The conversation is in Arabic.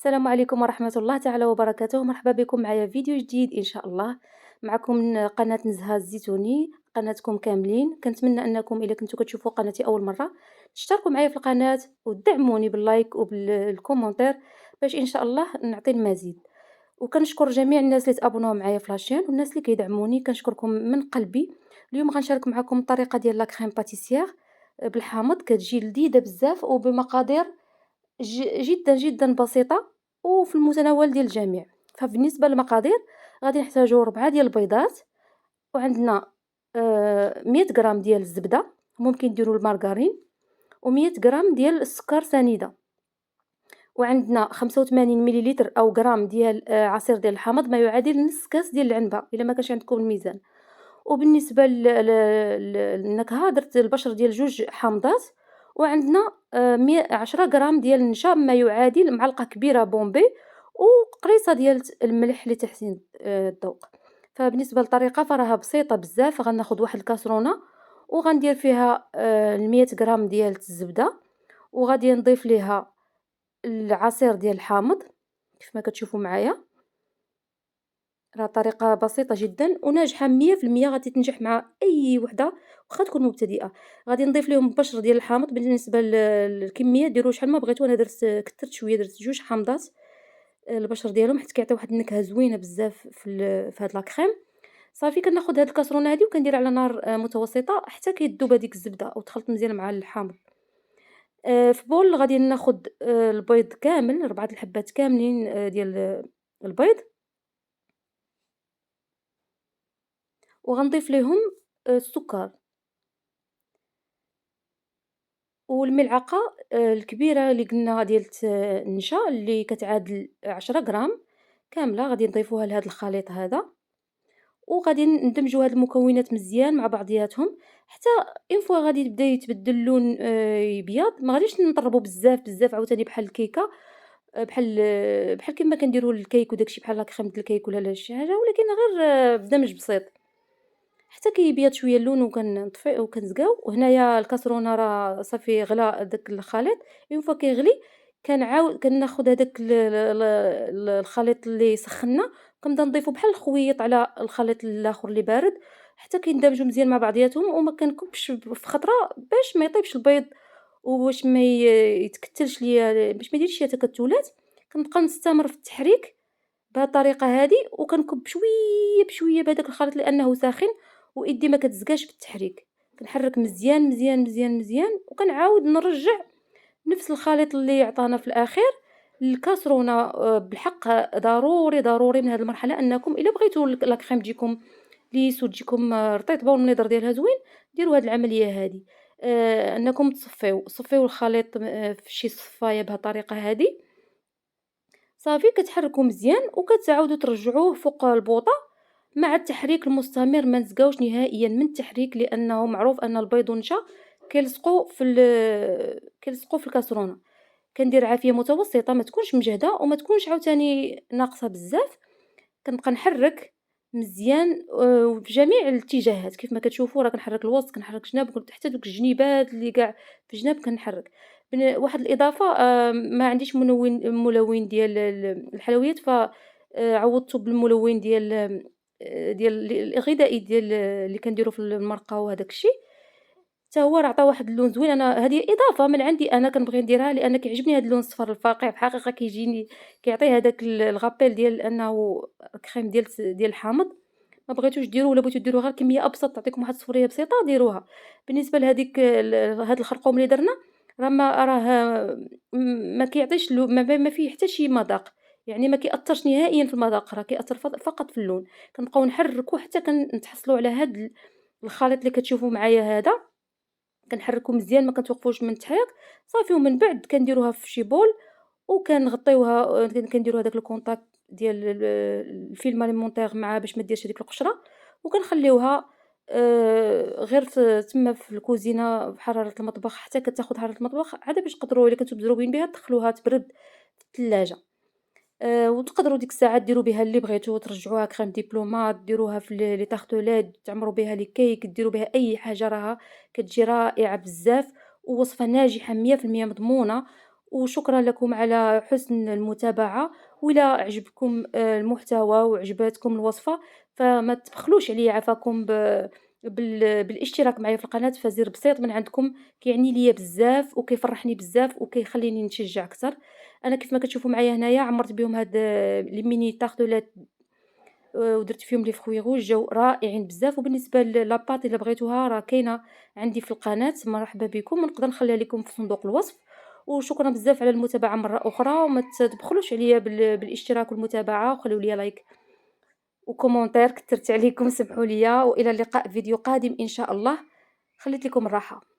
السلام عليكم ورحمة الله تعالى وبركاته، مرحبا بكم معايا فيديو جديد إن شاء الله. معكم من قناة نزهة الزيتوني، قناتكم كاملين. كنتمنى أنكم إلا كنتو كتشوفوا قناتي أول مرة تشتركوا معايا في القناة ودعموني باللايك وبالكومنتير باش إن شاء الله نعطي المزيد. وكنشكر جميع الناس اللي تابوناو معايا في لاشين والناس اللي كيدعموني، كنشكركم من قلبي. اليوم غنشارك معكم الطريقة ديال لا كريم باتيسير بالحامض، كتجي لذيذة بزاف وبمقادير جدًا، جدًا بسيطة وفي المتناول ديال الجميع. فبالنسبة للمقادير غادي نحتاجو 4 ديال البيضات، وعندنا 100 غرام ديال الزبدة، ممكن ديروا المارغرين، و100 غرام ديال السكر سنيدة، وعندنا 85 مليلتر أو غرام ديال عصير ديال الحامض، ما يعادل نص كاس ديال العنبة إلا ما كانش عندكم الميزان. وبالنسبة للنكهة درت البشر ديال 2 حامضات، وعندنا 10 غرام ديال النشا ما يعادل معلقة كبيرة بومبي، وقريصة ديال الملح لتحسين الذوق. فبالنسبة للطريقة فراها بسيطة بزاف. غناخد واحد الكاسرونة وغندير فيها 100 غرام ديال الزبدة، وغادي نضيف ليها العصير ديال الحامض كيف ما كتشوفوا معايا. راه طريقة بسيطة جدًا وناجحة 100%، غادي تنجح مع أي وحدة واخا تكون مبتدئة. غادي نضيف ليهم بشر ديال الحامض. بالنسبة للكمية ديروا شحال ما بغيتوا، أنا كترت شوية، درت 2 حامضات البشر ديالهم حيت كيعطيو واحد النكهة زوينة بزاف في هاد لا كريم. صافي كناخد هاد الكاسرونة هادي وكنديرها على نار متوسطة حتى كيذوب هاديك الزبدة وتخلط مزيان مع الحامض. في بول غادي ناخد البيض كامل، 4 الحبات كاملين ديال البيض، وغنضيف ليهم السكر والملعقة الكبيرة اللي قلنا ديال النشا اللي كتعادل 10 غرام كاملة، غادي نضيفوها لهاد الخليط هذا، وغادي ندمجوا هاد المكونات مزيان مع بعضياتهم حتى اون فوا غادي يبدا يتبدل اللون يبيض. ما غاديش نطربوا بزاف بزاف عاوتاني بحال الكيكة، بحال كيما كنديروا الكيك وداكشي بحال لا كريمة الكيك ولا شي حاجة، ولكن غير بدمج بسيط حتى كيبيض شويه اللون. وكنطفي وكنزقاو. وهنايا الكاسرونه راه صافي غلا داك الخليط. اون فوا كيغلي كناخد هذاك الخليط اللي سخنا، كنبدا نضيفو بحال الخويط على الخليط الاخر اللي بارد حتى كيندمجوا مزيان مع بعضياتهم. وما كنكبش في خطره باش ما يطيبش البيض وباش ما يتكتلش ليا، باش ما يديرش ليا تكتلات. كنبقى نستمر في التحريك بهاد الطريقة هادي، وكنكب بشوية بشوية بهداك الخليط لأنه ساخن، وإيدي ما كتزقاش بالتحريك. كنحرك مزيان مزيان مزيان مزيان، وكنعاود نرجع نفس الخليط اللي عطانا في الأخير للكاسرونة. بالحق ضروري ضروري من هاد المرحلة أنكم إلا بغيتو لا كريم تجيكم ليس وتجيكم رطيبة والمنظر ديالها زوين، ديروا هاد العملية هادي. أنكم صفيو الخليط في شي صفاية بهاد الطريقة هادي. صافي كتحركوا مزيان وكتعاودوا ترجعوه فوق البوطة مع التحريك المستمر. ما نسقاوش نهائيا من التحريك لانه معروف ان البيض والنشا كيلصقوا في الكاسرونه. كندير عافيه متوسطه، ما تكونش مجهده وما تكونش عاوتاني ناقصه بزاف. كنبقى نحرك مزيان في جميع الاتجاهات كيف ما كتشوفوا. راه كنحرك الوسط، كنحرك الجناب، حتى دوك الجنيبات اللي كاع في الجناب كنحرك. واحد الإضافة، ما عنديش ملون ديال الحلويات، عوضته بالملون ديال الغذائي ديال اللي كنديروا في المرقة وهداك الشيء. حتى هو راه عطا واحد اللون زوين. أنا هذه إضافة من عندي، أنا كنبغي نديرها لأن كيعجبني هاد اللون الصفر الفاقع. بحقيقة كيجيني كيعطي هذاك الغابيل ديال أنه كريم ديال الحامض. ما بغيتوش ديروا ولا بغيتو ديروا غير كمية أبسط تعطيكم واحد الصفرية بسيطة ديروها. بالنسبة لهاديك هاد الخرقوم اللي درنا ما كيعطيش ما فيه حتى شي مذاق، يعني ما كيأثرش نهائيًا في المذاق، راه كيأثر فقط في اللون. كنبقاو نحركوا حتى كنتحصلوا على هاد الخليط اللي كتشوفوا معايا هذا. كنحركو مزيان، ما كنتوقفوش من التحريك. صافي ومن بعد كنديروها في شي بول وكنغطيوها. كنديروا هذاك الكونتاكت ديال الفيلم اليمونتير مع باش ما ديرش هذيك القشرة، وكنخليوها غير تما في الكوزينة بحرارة المطبخ حتى كتاخد حرارة المطبخ، عاد باش تقدروا إلا كنتو مزروبين بها تدخلوها تبرد في الثلاجة. وتقدروا ديك الساعة ديروا بها اللي بغيتو، ترجعوها كريم دبلومات، ديروها في لي طارطوليت، تعمروا بها لي كيك، ديروا بها أي حاجة، راها كتجي رائعة بزاف. ووصفة ناجحة 100% مضمونة. وشكرًا لكم على حسن المتابعة، وإلا عجبكم المحتوى وعجبتكم الوصفة، فما تبخلوش عليَّ عافاكم بالاشتراك معايا في القناة، فزر بسيط من عندكم كيعني ليا بزاف وكيفرحني بزاف وكيخليني نتشجع أكتر. أنا كيف ما كتشوفوا معايا هنايا عمرت بهم هاد لي ميني طارتلات ودرت فيهم لي fruits rouges جاو رائعين بزاف. وبالنسبة لاباط إلا بغيتوها راه كاينة عندي في القناة، مرحبا بكم، ونقدر نخليها لكم في صندوق الوصف. وشكرا بزاف على المتابعة مرة أخرى، وما تبخلوش عليا بالاشتراك والمتابعة، وخليوا لي لايك وكومونتير كثرت عليكم، سمحوا لي، وإلى اللقاء في فيديو قادم إن شاء الله. خليت لكم الراحة.